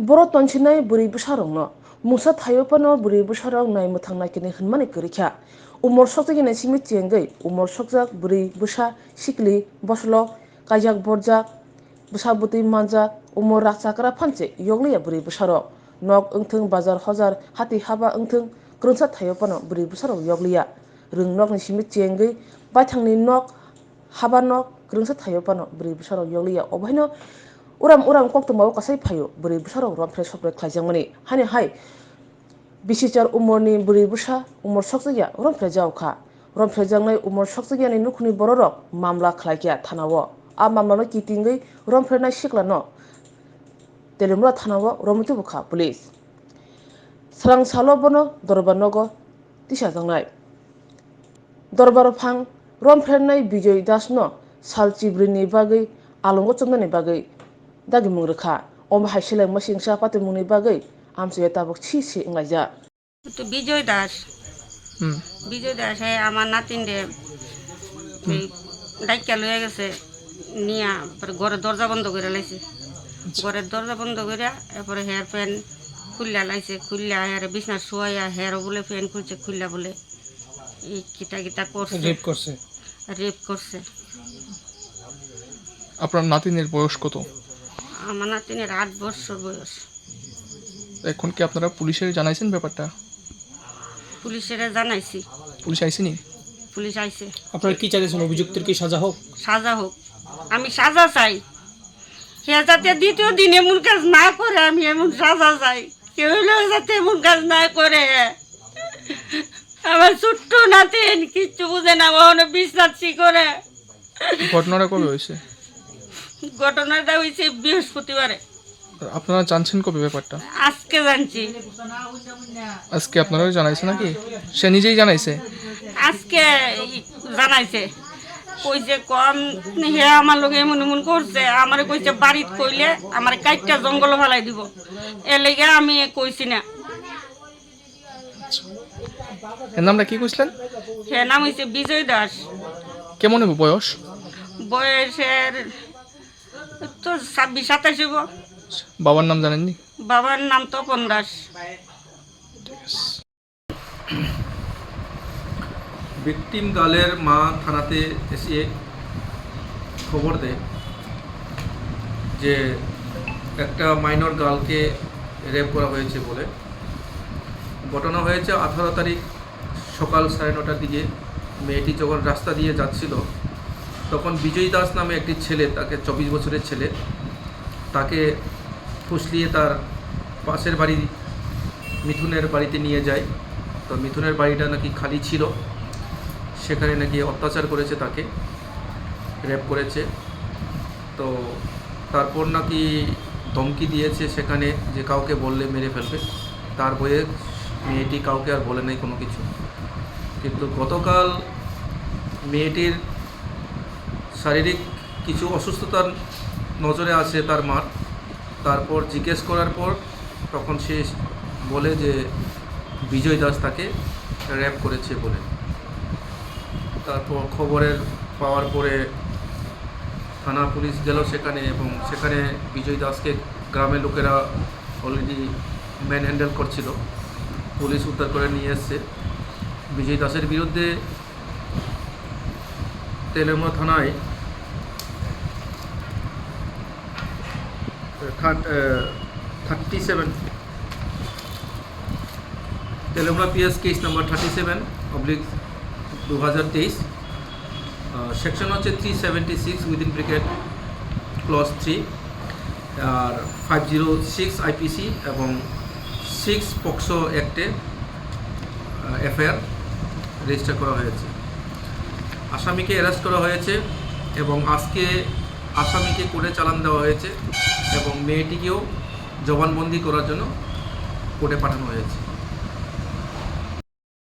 Boro tonsinai buri busarongno musa thayopano buri busarong nai muthang kini hwnmani korikha umor sokjak nai simi tiengai umor sokjak buri busa sikli boslo kajak borjak busa butui manjak umor rakchakra phanche yogliya buri busarok nok wngthung bazar hojar hati haba wngthung krungsa thayopano buri busarok yogliya rung nok ni simi tiengai baithangni nok haba nok krungsa thayopano buri busarok yogliya obaino uram koktongmao kasai phaio buri busarok romphre sopre khlaijakmani hani hai bisichar umorni buri busa umor sokjakya romphre jawkha romphrejaknai umor sokjakyani nukhni bororok mamla khlaikya thanao a mamlano kitingoi romphrenai siklano telimra thanao romti bukha police sarang salo bono dorbar nogo tisajaknai dorbar phang romphrenai Bijoy Das no salchibrini bagui alongo chomnani bagui dagi mungrikha om haiseleng masingsa patimungni bagui amche tabuk si nglaija তো বিজয় দাস বিজয় দাস আমার নাতিনরে ডাইকা লইয়া গেছে নিয়া ঘরের দরজা বন্ধ করে লাইছে ঘরের দরজা বন্ধ করে এরপরে হেয়ার প্যান্ট খুললা লাইছে খুললা হেয়ার বিছনা শোয়া হেয়ারও বলে প্যান্ট খুলছে খুললা বলে এই কিটা করছে রেপ করছে আপনার নাতিনের বয়স কত? আমার নাতিনের 8 বছর বয়স। এখন কি আপনারা পুলিশের জানাইছেন ব্যাপারটা? পুলিশের জানাইছি। পুলিশ আইসেনি? পুলিশ আইছে। আপনারা কি চাইছেন? অভিযুক্তের কি সাজা হোক? সাজা হোক, আমি সাজা চাই। হে যাতে দ্বিতীয় দিন এমন কাজ না করে, আমি এমন সাজা চাই। কেউ যাতে এমন কাজ না করে। আমার ছোট্ট নাতিন কিচ্ছু বুঝে না, ওখানে বিশ্বাসী করে। ঘটনাটা কবে হয়েছে? ঘটনাটা হয়েছে বৃহস্পতিবারে। আপনারা জানছেন কবে ব্যাপারটা? আজকে জানছি। আজকে আপনারা জানাইছে নাকি? সে নিজেই জানাইছে? আজকে জানাইছে। কইছে কম হে আমার লোক এমন করছে, আমার কইছে বাড়িত কইলে আমার কাইটটা জঙ্গল ফেলাই দিব, এর লেগে আমি কইছি না। এর নামটা কি কইছিলেন? হে নাম হইছে বিজয় দাস। কেমন হবে বয়স? বয়সের তো 26-27 হইব। বাবার নাম জানেননি? বাবার নাম তপন দাস। ভিকটিম গার্লের মা থানাতে এসে খবর দেয় যে একটা মাইনর গার্লকে রেপ করা হয়েছে বলে। ঘটনা হয়েছে 18 তারিখ সকাল 9:30টার দিকে। মেয়েটি যখন রাস্তা দিয়ে যাচ্ছিল তখন বিজয় দাস নামে একটি ছেলে, তাকে 24 বছরের ছেলে, তাকে ফুসলিয়ে তার পাশের বাড়ি মিথুনের বাড়িতে নিয়ে যায়। তো মিথুনের বাড়িটা নাকি খালি ছিল, সেখানে নাকি অত্যাচার করেছে, তাকে রেপ করেছে। তো তারপর নাকি ধমকি দিয়েছে সেখানে যে কাউকে বললে মেরে ফেলবে। তার বয়ে মেয়েটি কাউকে আর বলে নাই কোনো কিছু। কিন্তু গতকাল মেয়েটির শারীরিক কিছু অসুস্থতার নজরে আসে তার মার। তারপর জিজ্ঞেস করার পর তখন সে বলে যে বিজয় দাস তাকে র্যাপ করেছে বলে। তারপর খবরের পাওয়ার পরে থানা পুলিশ গেল সেখানে, এবং সেখানে বিজয় দাসকে গ্রামের লোকেরা অলরেডি ম্যান হ্যান্ডেল করছিল। পুলিশ উদ্ধার করে নিয়ে এসছে। বিজয় দাসের বিরুদ্ধে তেলেমুড়া থানায় 37 Teliamura PS case number 37/2023 section হচ্ছে 376 উইদিন ব্রিকেট ক্লজ 3 আর 506 আইপিসি এবং 6 পক্সো অ্যাক্টে এফআইআর রেজিস্টার করা হয়েছে। আসামিকে অ্যারেস্ট করা হয়েছে এবং আজকে আসামিকে কোর্টে চালান দেওয়া হয়েছে এবং মেয়েটিকেও জবানবন্দি করার জন্য কোর্টে পাঠানো হয়েছে।